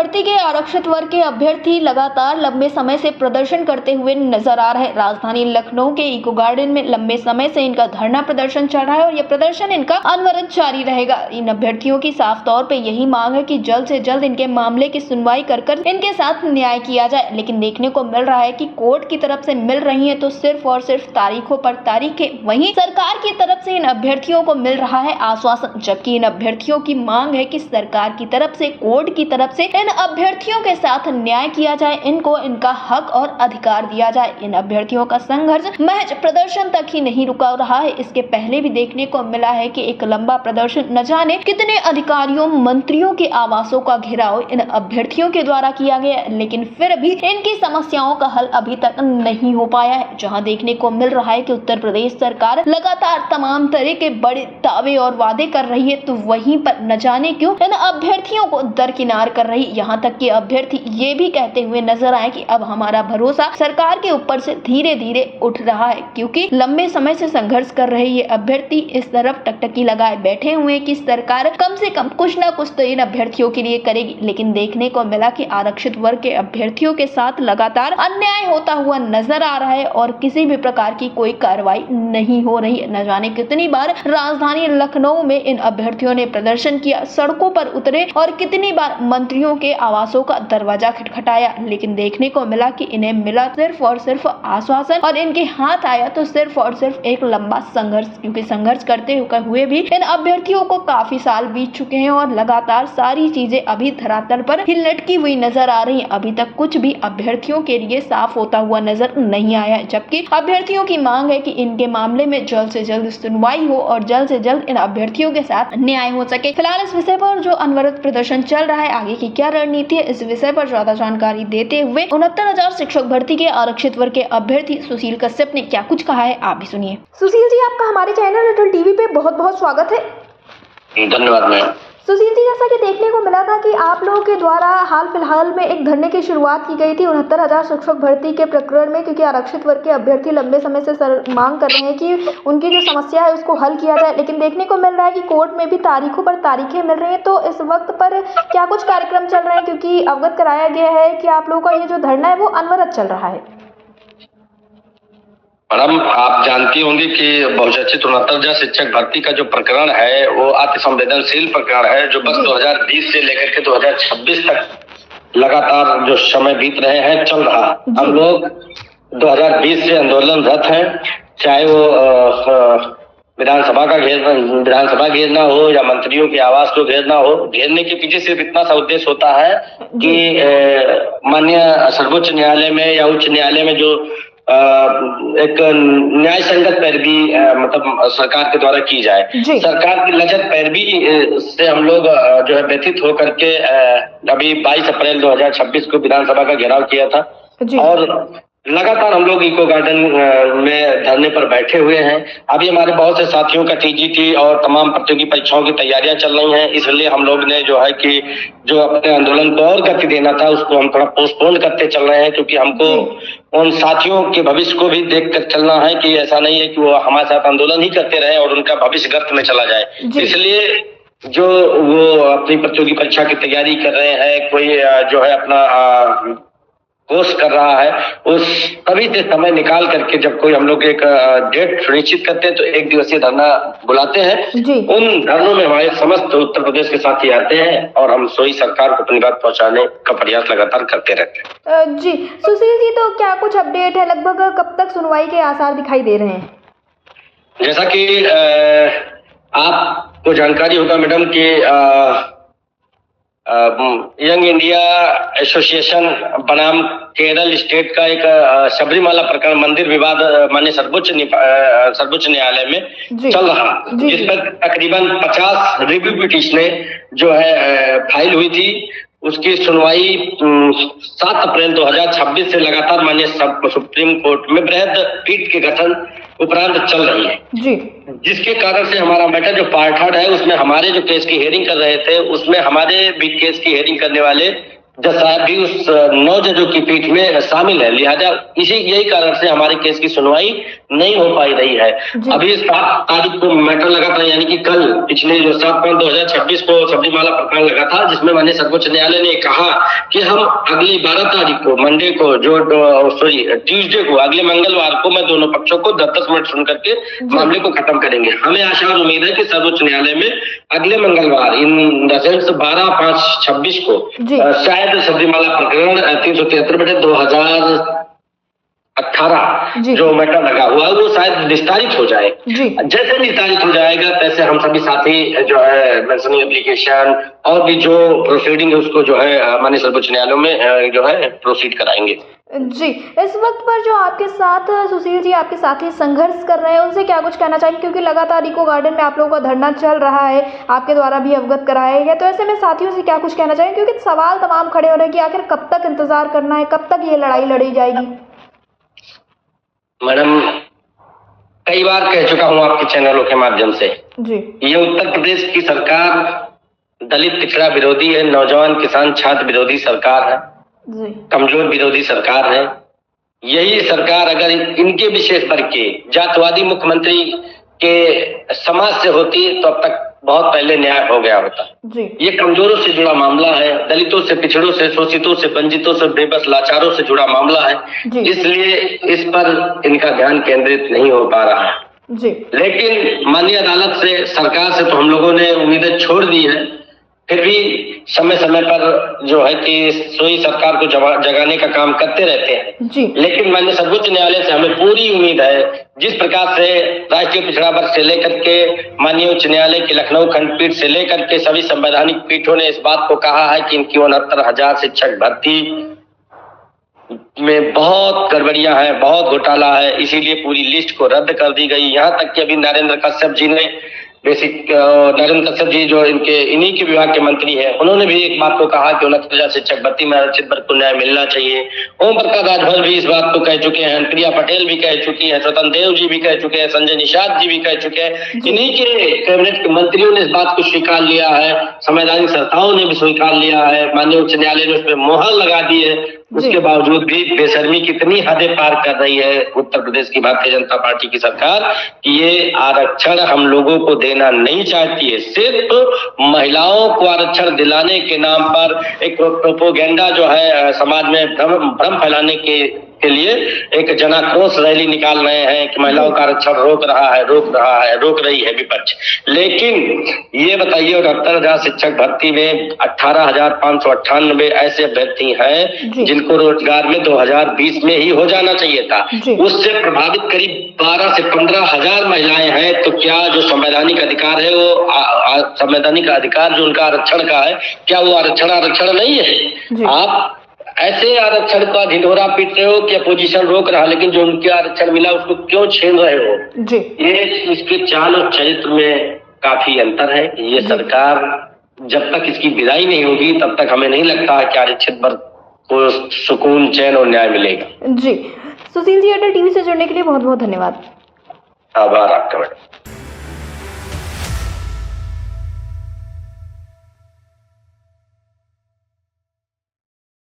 भर्ती के आरक्षित वर्ग के अभ्यर्थी लगातार लंबे समय से प्रदर्शन करते हुए नजर आ रहे। राजधानी लखनऊ के इको गार्डन में लंबे समय से इनका धरना प्रदर्शन चल रहा है और यह प्रदर्शन इनका अनवरत जारी रहेगा। इन अभ्यर्थियों की साफ तौर पे यही मांग है कि जल्द से जल्द इनके मामले की सुनवाई कर इनके साथ न्याय किया जाए। लेकिन देखने को मिल रहा है कि कोर्ट की तरफ से मिल रही है तो सिर्फ और सिर्फ तारीखों पर तारीखें, वहीं सरकार की तरफ से इन अभ्यर्थियों को मिल रहा है आश्वासन, जबकि इन अभ्यर्थियों की मांग है कि सरकार की तरफ से, कोर्ट की तरफ से इन अभ्यर्थियों के साथ न्याय किया जाए, इनको इनका हक और अधिकार दिया जाए। इन अभ्यर्थियों का संघर्ष महज प्रदर्शन तक ही नहीं रुका रहा है, इसके पहले भी देखने को मिला है कि एक लंबा प्रदर्शन न जाने कितने अधिकारियों, मंत्रियों के आवासों का घेराव इन अभ्यर्थियों के द्वारा किया गया, लेकिन फिर भी इनकी समस्याओं का हल अभी तक नहीं हो पाया है। जहां देखने को मिल रहा है कि उत्तर प्रदेश सरकार लगातार तमाम तरह के बड़े दावे और वादे कर रही है, तो वहीं पर न जाने क्यों इन अभ्यर्थियों को दरकिनार कर रही। यहाँ तक कि अभ्यर्थी ये भी कहते हुए नजर आए कि अब हमारा भरोसा सरकार के ऊपर से धीरे धीरे उठ रहा है, क्योंकि लंबे समय से संघर्ष कर रहे ये अभ्यर्थी इस तरफ टकटकी लगाए बैठे हुए कि सरकार कम से कम कुछ न कुछ तो इन अभ्यर्थियों के लिए करेगी। लेकिन देखने को मिला कि आरक्षित वर्ग के अभ्यर्थियों के साथ लगातार अन्याय होता हुआ नजर आ रहा है और किसी भी प्रकार की कोई कार्रवाई नहीं हो रही है। न जाने कितनी बार राजधानी लखनऊ में इन अभ्यर्थियों ने प्रदर्शन किया, सड़कों पर उतरे और कितनी बार मंत्रियों के आवासों का दरवाजा खटखटाया, लेकिन देखने को मिला कि इन्हें मिला सिर्फ और सिर्फ आश्वासन और इनके हाथ आया तो सिर्फ और सिर्फ एक लंबा संघर्ष। क्योंकि संघर्ष करते हुए भी इन अभ्यर्थियों को काफी साल बीत चुके हैं और लगातार सारी चीजें अभी धरातल पर ही लटकी हुई नजर आ रही है। अभी तक कुछ भी अभ्यर्थियों के लिए साफ होता हुआ नजर नहीं आया है, जबकि अभ्यर्थियों की मांग है कि इनके मामले में जल्द से जल्द सुनवाई हो और जल्द से जल्द इन अभ्यर्थियों के साथ न्याय हो सके। फिलहाल इस विषय पर जो अनवरत प्रदर्शन चल रहा है, आगे की क्या रणनीति है, इस विषय पर ज्यादा जानकारी देते हुए 69,000 शिक्षक भर्ती के आरक्षित वर्ग के अभ्यर्थी सुशील कश्यप ने क्या कुछ कहा है, आप भी सुनिए। सुशील जी, आपका हमारे चैनल रिटल टीवी पे बहुत बहुत स्वागत है। धन्यवाद मैम। सुशील जी, जैसा कि देखने को मिला था कि आप लोगों के द्वारा हाल फिलहाल में एक धरने की शुरुआत की गई थी 69,000 शिक्षक भर्ती के प्रकरण में, क्योंकि आरक्षित वर्ग के अभ्यर्थी लंबे समय से मांग कर रहे हैं कि उनकी जो समस्या है उसको हल किया जाए। लेकिन देखने को मिल रहा है कि कोर्ट में भी तारीखों पर तारीखें मिल रही हैं, तो इस वक्त पर क्या कुछ कार्यक्रम चल रहे हैं, क्योंकि अवगत कराया गया है कि आप लोगों का ये जो धरना है वो अनवरत चल रहा है। मैडम, आप जानती होंगी कि बहुचर्चित 69,000 शिक्षक भर्ती का जो प्रकरण है वो अति संवेदनशील प्रकरण है, जो बस 2020 से लेकर के 2026 तक लगातार जो समय बीत रहे हैं चल रहा। हम लोग 2020 से आंदोलनरत हैं, चाहे वो विधानसभा घेरना हो या मंत्रियों के आवास को घेरना हो। घेरने के पीछे सिर्फ इतना सा उद्देश्य होता है कि माननीय सर्वोच्च न्यायालय में या उच्च न्यायालय में जो एक न्याय संगत पैरवी मतलब सरकार के द्वारा की जाए। सरकार की लचर पैरवी से हम लोग जो है व्यथित होकर के अभी 22 अप्रैल 2026 को विधानसभा का घेराव किया था और लगातार हम लोग इको गार्डन में धरने पर बैठे हुए हैं। अभी हमारे बहुत से साथियों का टीजीटी और तमाम प्रतियोगी परीक्षाओं की तैयारियां चल रही हैं, इसलिए हम लोग ने जो है कि जो अपने आंदोलन को और गति देना था उसको हम थोड़ा पोस्टपोन करते चल रहे हैं, क्योंकि हमको उन साथियों के भविष्य को भी देख कर चलना है कि ऐसा नहीं है कि वो हमारे साथ आंदोलन ही करते रहे और उनका भविष्य गर्त में चला जाए। इसलिए जो वो अपनी प्रतियोगी परीक्षा की तैयारी कर रहे हैं, कोई जो है अपना कोर्स कर रहा है, उस तभी से समय निकाल करके जब कोई हम लोग एक डेट सुनिश्चित करते हैं तो एक दिवसीय धरना बुलाते हैं। उन धरनों में हमारे समस्त उत्तर प्रदेश के साथी आते हैं और हम सोई सरकार को अपनी बात पहुंचाने का प्रयास लगातार करते रहते हैं। जी सुशील जी, तो क्या कुछ अपडेट है, लगभग कब तक सुनवाई के आसार दिखाई दे रहे हैं? जैसा कि आपको जानकारी होगा मैडम कि यंग इंडिया एसोसिएशन बनाम केरल स्टेट का एक सबरीमाला प्रकरण मंदिर विवाद माननीय सर्वोच्च न्यायालय में चल रहा, जिस पर तकरीबन 50 रिव्यू पिटीशनें जो है फाइल हुई थी। उसकी सुनवाई 7 अप्रैल 2026 से लगातार माननीय सुप्रीम कोर्ट में बृहद पीठ के गठन उपरांत चल रही है जी। जिसके कारण से हमारा मैटर जो पार्ट 3 है उसमें हमारे जो केस की हेयरिंग कर रहे थे उसमें हमारे भी केस की हेयरिंग करने वाले जज साहब भी उस 9 जजों की पीठ में शामिल है। लिहाजा यही कारण से हमारे केस की सुनवाई नहीं हो पाई रही है। अभी 7 तारीख को मैटर लगा था, यानी कि कल पिछले जो 7/5/2026 को सबरीमाला प्रकरण लगा था, जिसमें माननीय सर्वोच्च न्यायालय ने कहा कि हम अगली 12 तारीख को मंडे को ट्यूसडे को अगले मंगलवार को मैं दोनों पक्षों को 10-10 मिनट सुन करके मामले को खत्म करेंगे। हमें आशा और उम्मीद है कि सर्वोच्च न्यायालय में अगले मंगलवार इन द सेंस 12/5/26 को शायद सबरीमाला प्रकरण 373/2018 जो मैटर लगा हुआ है वो शायद निस्तारित हो जाए। जैसे निस्तारित हो जाएगा तैसे हम सभी साथी जो है मेंशनिंग एप्लीकेशन और भी जो प्रोसीडिंग है उसको जो है माननीय सर्वोच्च न्यायालयों में जो है प्रोसीड कराएंगे। जी, इस वक्त पर जो आपके साथ सुशील जी आपके साथी संघर्ष कर रहे हैं उनसे क्या कुछ कहना चाहेंगे, क्योंकि लगातार इको गार्डन में आप लोगों का धरना चल रहा है, आपके द्वारा भी अवगत कराया गया, तो ऐसे में साथियों से क्या कुछ कहना चाहेंगे, क्योंकि सवाल तमाम खड़े हो रहे हैं कि आखिर कब तक इंतजार करना है, कब तक ये लड़ाई लड़ी जाएगी। मैडम, कई बार कह चुका हूँ आपके चैनलों के माध्यम से जी, ये उत्तर प्रदेश की सरकार दलित पिछड़ा विरोधी है, नौजवान किसान छात्र विरोधी सरकार है, कमजोर विरोधी सरकार है। यही सरकार अगर इनके विशेष वर्ग के जातवादी मुख्यमंत्री के समाज से होती तो अब तक बहुत पहले न्याय हो गया होता। ये कमजोरों से जुड़ा मामला है, दलितों से, पिछड़ों से, शोषितों से, वंचितों से, बेबस लाचारों से जुड़ा मामला है, इसलिए इस पर इनका ध्यान केंद्रित नहीं हो पा रहा है। लेकिन माननीय अदालत से, सरकार से तो हम लोगों ने उम्मीदें छोड़ दी है, फिर भी समय समय पर जो है कि सोई सरकार को जगाने का काम करते रहते हैं। लेकिन माननीय सर्वोच्च न्यायालय से हमें पूरी उम्मीद है, जिस प्रकार से राष्ट्रीय पिछड़ा वर्ग से लेकर के माननीय उच्च न्यायालय की लखनऊ खंडपीठ से लेकर के सभी संवैधानिक पीठों ने इस बात को कहा है कि इनकी 69,000 शिक्षक भर्ती में बहुत गड़बड़ियां हैं, बहुत घोटाला है, इसीलिए पूरी लिस्ट को रद्द कर दी गई। यहाँ तक कि अभी नरेंद्र कश्यप जी ने नरेंद्र कश्यप जी जो इन्हीं के विभाग के मंत्री हैं, उन्होंने भी एक बात को कहा कि 69,000 शिक्षक भर्ती में आरक्षित वर्ग को न्याय मिलना चाहिए। ओम प्रकाश राजभर भी इस बात को कह चुके हैं, प्रिया पटेल भी कह चुकी है, स्वतंत्र देव जी भी कह चुके हैं, संजय निषाद जी भी कह चुके हैं। इन्हीं के कैबिनेट के मंत्रियों ने इस बात को स्वीकार लिया है, संवैधानिक संस्थाओं ने भी स्वीकार लिया है, माननीय उच्च न्यायालय ने उसमें मोहर लगा दी है। उसके बावजूद भी बेशर्मी कितनी हदें पार कर रही है उत्तर प्रदेश की भारतीय जनता पार्टी की सरकार कि ये आरक्षण हम लोगों को देना नहीं चाहती है। सिर्फ महिलाओं को आरक्षण दिलाने के नाम पर एक प्रोपोगेंडा जो है समाज में भ्रम फैलाने के लिए एक जनाक्रोश रैली निकाल रहे हैं कि महिलाओं का आरक्षण रोक रही है विपक्ष। लेकिन ये बताइए 68,000 शिक्षक भर्ती में 18,598 ऐसे अभ्यर्थी हैं जिनको रोजगार में 2020 में ही हो जाना चाहिए था। उससे प्रभावित करीब 12 से 15,000 महिलाएं हैं। तो क्या जो संवैधानिक अधिकार है वो संवैधानिक अधिकार जो उनका आरक्षण का है, क्या वो आरक्षण नहीं है? आप ऐसे आरक्षण का ढिंढोरा पीट रहे हो कि अपोजिशन रोक रहा, लेकिन जो उनके आरक्षण मिला उसको क्यों छीन रहे हो? ये इसके चाल और चरित्र में काफी अंतर है। ये सरकार जब तक इसकी विदाई नहीं होगी तब तक हमें नहीं लगता कि आरक्षित वर्ग को सुकून, चैन और न्याय मिलेगा। जी, सुशील जी, अटल टीवी से जुड़ने के लिए बहुत बहुत धन्यवाद। आभार आपका मैडम।